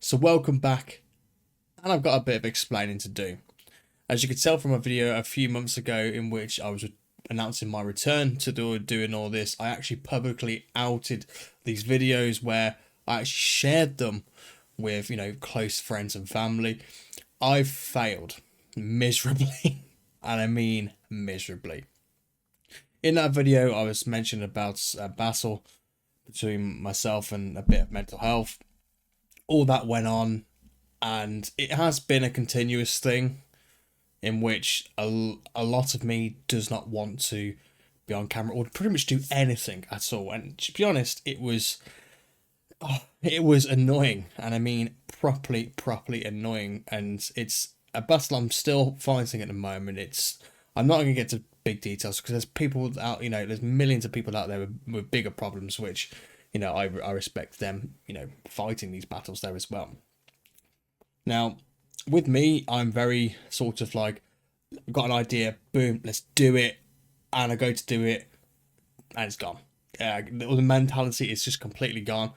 So welcome back, and I've got a bit of explaining to do. As you could tell from a video a few months ago in which I was announcing my return to doing all this, I actually publicly outed these videos where I actually shared them with, close friends and family. I've failed miserably, and I mean miserably. In that video, I was mentioning about a battle between myself and a bit of mental health. All that went on, and it has been a continuous thing in which a lot of me does not want to be on camera or pretty much do anything at all. And to be honest, it was annoying, and I mean properly annoying. And it's a battle I'm still fighting at the moment. I'm not going to get to big details because there's people out, there's millions of people out there with bigger problems, which, I respect them, fighting these battles there as well. Now, with me, I'm very sort of like, I've got an idea, boom, let's do it, and I go to do it, and it's gone. The mentality is just completely gone.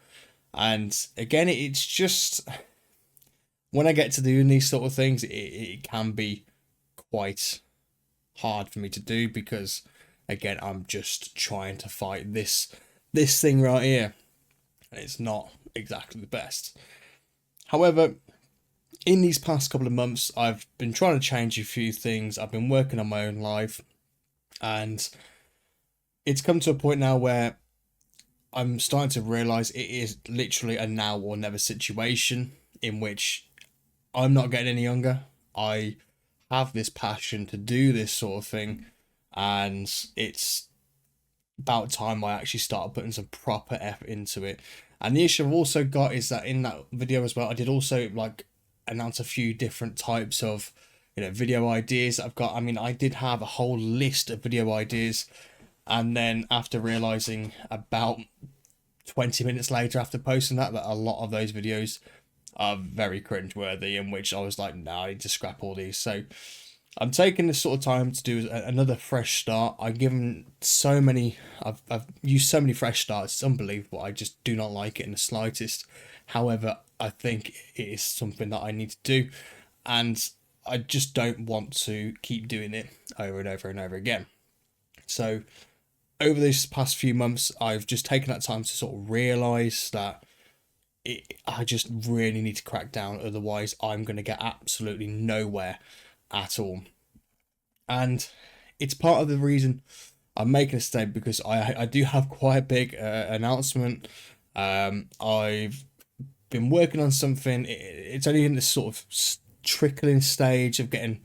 And again, it's just when I get to doing these sort of things, it can be quite hard for me to do because, again, I'm just trying to fight this thing right here, and it's not exactly the best. However, in these past couple of months, I've been trying to change a few things. I've been working on my own life, and it's come to a point now where I'm starting to realize it is literally a now or never situation in which I'm not getting any younger. I have this passion to do this sort of thing, and it's about time I actually started putting some proper effort into it. And the issue I've also got is that in that video as well, I did also announce a few different types of video ideas that I've got. I mean, I did have a whole list of video ideas, and then after realizing about 20 minutes later after posting that a lot of those videos are very cringeworthy, in which I was like, nah, I need to scrap all these. So I'm taking this sort of time to do another fresh start. I've used so many fresh starts, it's unbelievable. I just do not like it in the slightest. However, I think it is something that I need to do, and I just don't want to keep doing it over and over and over again. So over these past few months, I've just taken that time to sort of realise that I just really need to crack down, otherwise I'm going to get absolutely nowhere at all. And it's part of the reason I'm making a statement, because I do have quite a big announcement. I've been working on something. It's only in this sort of trickling stage of getting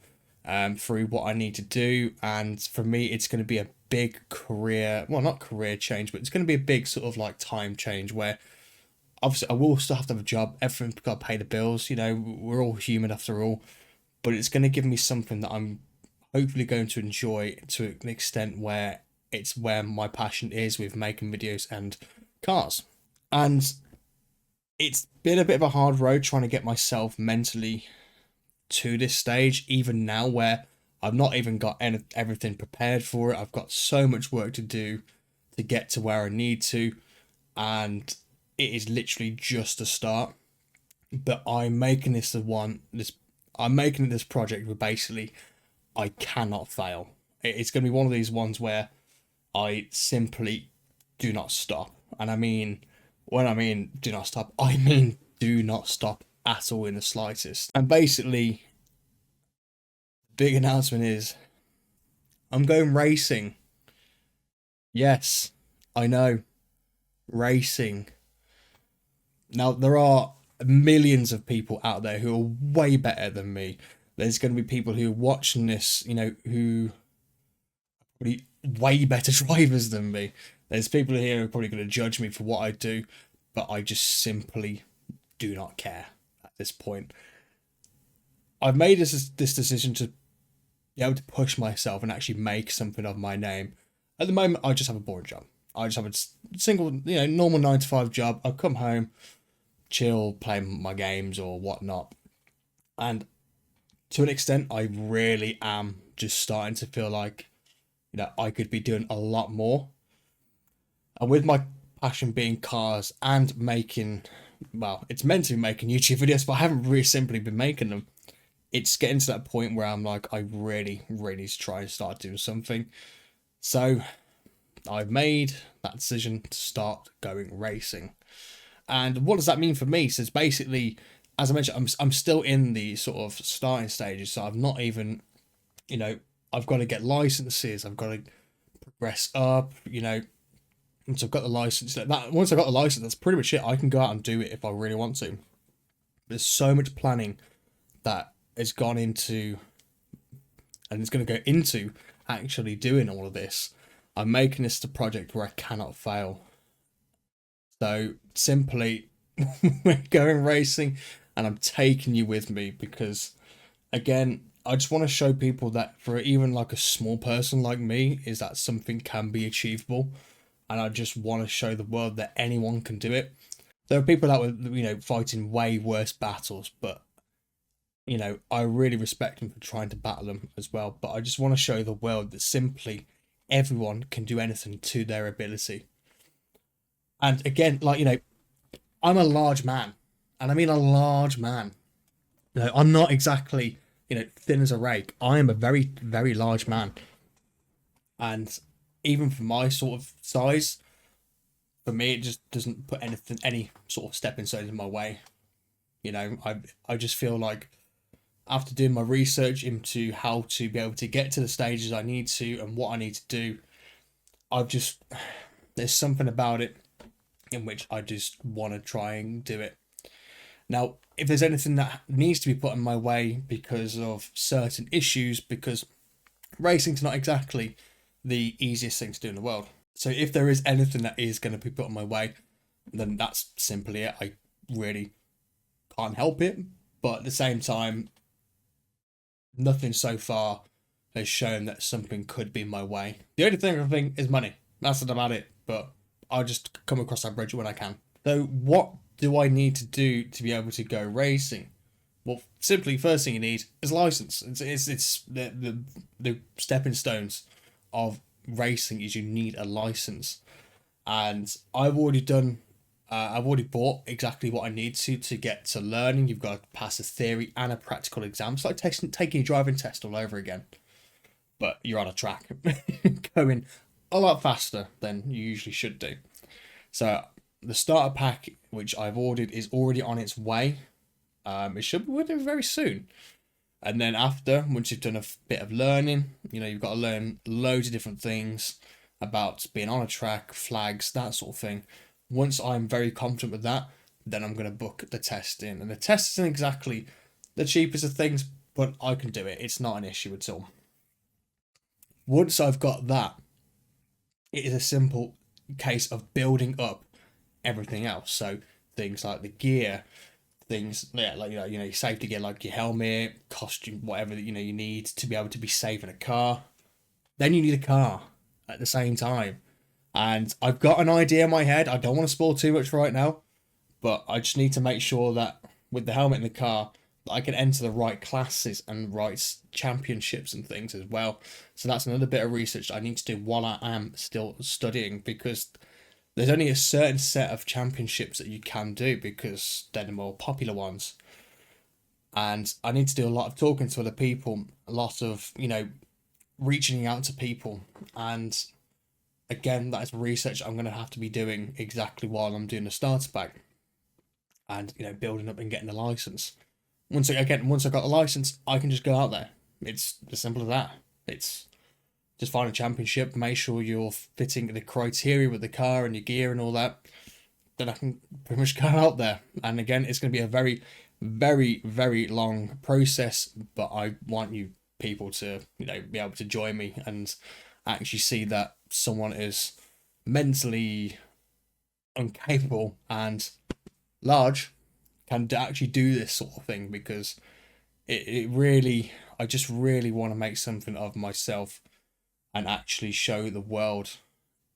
through what I need to do, and for me it's going to be a big not career change, but it's going to be a big sort of like time change where obviously I will still have to have a job, everything's got to pay the bills, we're all human after all, but it's going to give me something that I'm hopefully going to enjoy to an extent where it's where my passion is, with making videos and cars. And it's been a bit of a hard road trying to get myself mentally to this stage, even now where I've not even got everything prepared for it. I've got so much work to do to get to where I need to, and it is literally just a start. But I'm making this project where basically I cannot fail. It's going to be one of these ones where I simply do not stop. And I mean, when I mean do not stop, I mean do not stop at all in the slightest. And basically, big announcement is I'm going racing. Yes, I know, racing. Now, there are millions of people out there who are way better than me. There's going to be people who are watching this, who are probably way better drivers than me. There's people here who are probably going to judge me for what I do, but I just simply do not care at this point. I've made this decision to be able to push myself and actually make something of my name. At the moment, I just have a boring job. I just have a single, normal 9 to 5 job. I come home, chill, play my games or whatnot. And to an extent, I really am just starting to feel like, I could be doing a lot more. And with my passion being cars and making well, it's meant to be making YouTube videos, but I haven't really simply been making them. It's getting to that point where I'm like, I really, really need to try and start doing something. So I've made that decision to start going racing. And what does that mean for me? So it's basically, as I mentioned, I'm still in the sort of starting stages. So I've not even, you know, I've got to get licenses. I've got to progress up. Once I've got the license, once I've got the license, that's pretty much it. I can go out and do it if I really want to. There's so much planning that has gone into, and it's going to go into actually doing all of this. I'm making this a project where I cannot fail. So simply, we're going racing, and I'm taking you with me because, again, I just want to show people that for even like a small person like me, is that something can be achievable, and I just want to show the world that anyone can do it. There are people that were, fighting way worse battles, but I really respect them for trying to battle them as well. But I just want to show the world that simply everyone can do anything to their ability. And again, I'm a large man, and I mean a large man. I'm not exactly, thin as a rake. I am a very, very large man. And even for my sort of size, for me, it just doesn't put any sort of stepping stones in my way. I just feel like after doing my research into how to be able to get to the stages I need to and what I need to do, there's something about it in which I just want to try and do it. Now, if there's anything that needs to be put in my way because of certain issues, because racing's not exactly the easiest thing to do in the world. So if there is anything that is going to be put in my way, then that's simply it. I really can't help it. But at the same time, nothing so far has shown that something could be in my way. The only thing I think is money. That's about it. But I'll just come across that bridge when I can. So what do I need to do to be able to go racing? Well, simply, first thing you need is a license. It's the stepping stones of racing is you need a license, and I've already bought exactly what I need to get to learning. You've got to pass a theory and a practical exam. It's like taking your driving test all over again, but you're on a track, going a lot faster than you usually should do. So the starter pack, which I've ordered, is already on its way. It should be with it very soon. And then once you've done a bit of learning, you've got to learn loads of different things about being on a track, flags, that sort of thing. Once I'm very confident with that, then I'm going to book the test in. And the test isn't exactly the cheapest of things, but I can do it. It's not an issue at all. Once I've got that, it is a simple case of building up everything else. So things like the gear, things like your safety gear, like your helmet, costume, whatever that you need to be able to be safe in a car. Then you need a car at the same time, and I've got an idea in my head. I don't want to spoil too much right now, but I just need to make sure that with the helmet in the car, that I can enter the right classes and right championships and things as well. So that's another bit of research I need to do while I am still studying, because there's only a certain set of championships that you can do because they're the more popular ones. And I need to do a lot of talking to other people, a lot of, reaching out to people. And again, that is research I'm going to have to be doing exactly while I'm doing the starter pack. And, building up and getting a license. Once I got the license, I can just go out there. It's as simple as that. It's just find a championship, make sure you're fitting the criteria with the car and your gear and all that. Then I can pretty much go out there. And again, it's going to be a very, very, very long process. But I want you people to, be able to join me and actually see that someone is mentally incapable and large can actually do this sort of thing, because I just really want to make something of myself and actually show the world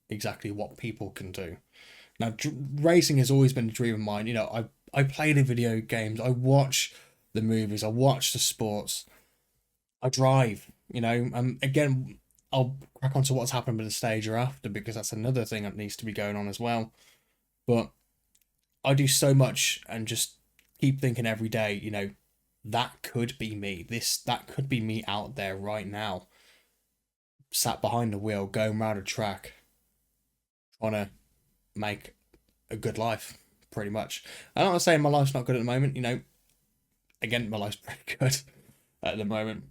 exactly what people can do. Now, racing has always been a dream of mine. I play the video games, I watch the movies, I watch the sports, I drive, and again, I'll crack on to what's happened with the Stagea after, because that's another thing that needs to be going on as well. But I do so much and just keep thinking every day, you know, that could be me. That could be me out there right now, sat behind the wheel, going around a track, trying to make a good life, pretty much. I'm not saying my life's not good at the moment, you know. Again, my life's pretty good at the moment.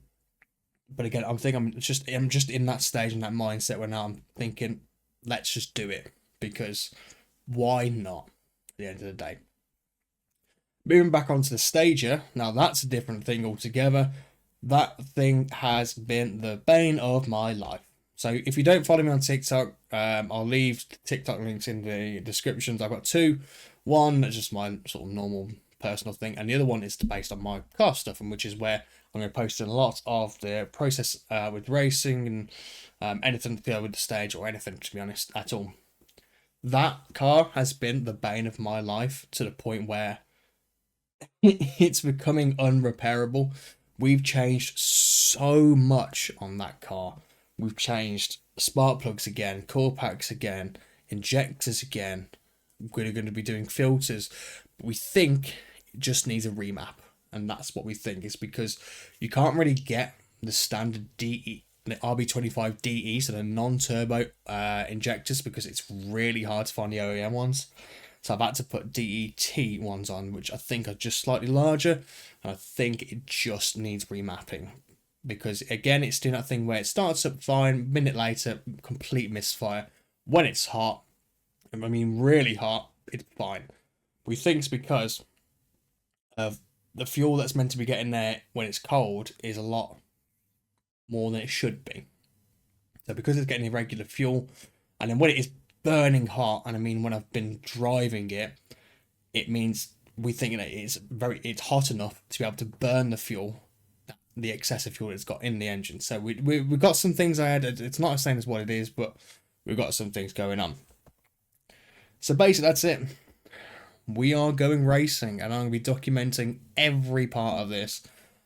But again, I'm just in that stage and that mindset where now I'm thinking, let's just do it, because why not? At the end of the day, moving back onto the Stagea, now that's a different thing altogether. That thing has been the bane of my life. So if you don't follow me on TikTok, I'll leave TikTok links in the descriptions. I've got two. One is just my sort of normal personal thing, and the other one is based on my car stuff, and which is where I'm going to post a lot of the process with racing and anything to do with the stage or anything, to be honest, at all. That car has been the bane of my life to the point where it's becoming unrepairable. We've changed so much on that car. We've changed spark plugs again, core packs again, injectors again. We're going to be doing filters. We think it just needs a remap, and that's what we think. Is because you can't really get the standard DE, the RB25 DE, so the non-turbo injectors, because it's really hard to find the OEM ones. So I've had to put DET ones on, which I think are just slightly larger, and I think it just needs remapping. Because again, it's doing that thing where it starts up fine, minute later, complete misfire. When it's hot, I mean really hot, it's fine. We think it's because of the fuel that's meant to be getting there when it's cold is a lot more than it should be. So because it's getting irregular fuel, and then when it is burning hot, and I mean when I've been driving it, it means we think that it's hot enough to be able to burn the fuel, the excessive fuel it's got in the engine. So we've got some things ahead. It's not as same as what it is, but we've got some things going on. So basically that's it. We are going racing, and I'm going to be documenting every part of this,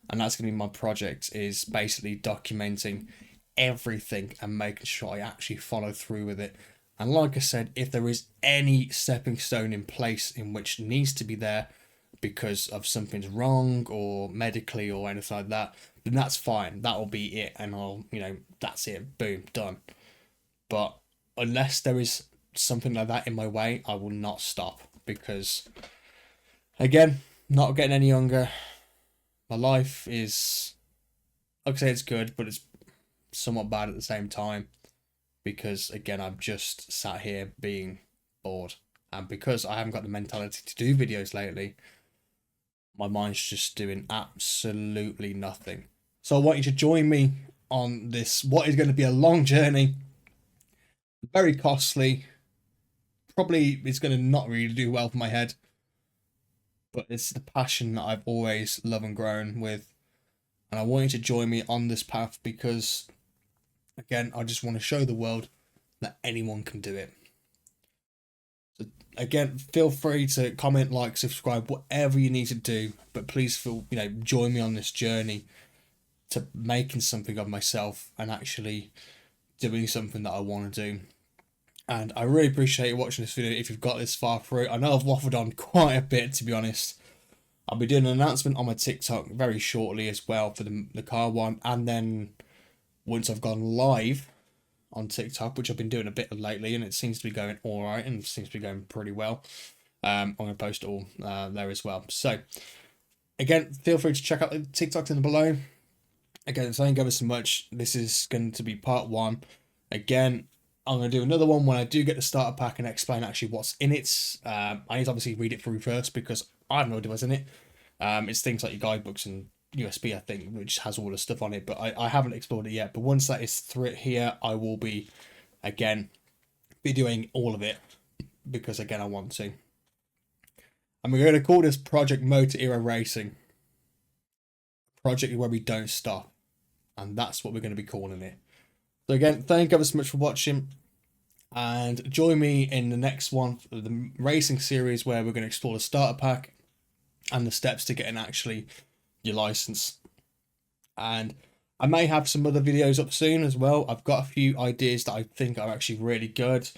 and that's going to be my project, is basically documenting everything and making sure I actually follow through with it. And like I said, if there is any stepping stone in place in which needs to be there because of something's wrong or medically or anything like that, then that's fine. That'll be it, and that's it. Boom, done. But unless there is something like that in my way, I will not stop, because again, not getting any younger. My life is, like I say, it's good, but it's somewhat bad at the same time, because again, I'm just sat here being bored, and because I haven't got the mentality to do videos lately, my mind's just doing absolutely nothing. So I want you to join me on this, what is going to be a long journey, very costly, probably it's going to not really do well for my head, but it's the passion that I've always loved and grown with, and I want you to join me on this path, because again, I just want to show the world that anyone can do it. So again, feel free to comment, like, subscribe, whatever you need to do, but please join me on this journey to making something of myself and actually doing something that I want to do. And I really appreciate you watching this video if you've got this far through. I know I've waffled on quite a bit, to be honest. I'll be doing an announcement on my TikTok very shortly as well for the car one. And then once I've gone live on TikTok, which I've been doing a bit lately, and it seems to be going all right and seems to be going pretty well, I'm going to post it all there as well. So again, feel free to check out the TikToks in below. Again, thank you ever so much. This is going to be part one. Again, I'm going to do another one when I do get the starter pack and explain actually what's in it. I need to obviously read it through first, because I have no idea what's in it. It's things like your guidebooks and USB, I think, which has all the stuff on it, but I haven't explored it yet. But once that is through it here, I will be doing all of it, because again, I want to. And we're going to call this Project Motorero Racing. Project where we don't stop. And that's what we're going to be calling it. So again, thank you ever so much for watching, and join me in the next one, the racing series, where we're going to explore the starter pack and the steps to getting actually your license. And I may have some other videos up soon as well. I've got a few ideas that I think are actually really good.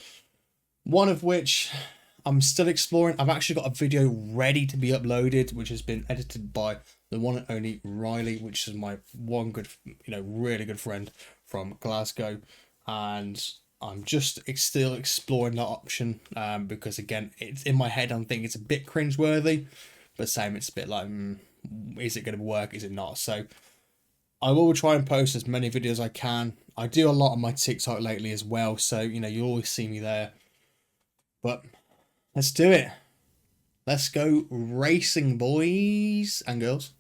One of which I'm still exploring. I've actually got a video ready to be uploaded, which has been edited by the one and only Riley, which is my one good, really good friend from Glasgow, and I'm just still exploring that option. Because again, it's in my head. I'm thinking it's a bit cringeworthy, but same, it's a bit like, is it going to work? Is it not? So I will try and post as many videos as I can. I do a lot on my TikTok lately as well, so you always see me there. But let's do it. Let's go racing, boys and girls.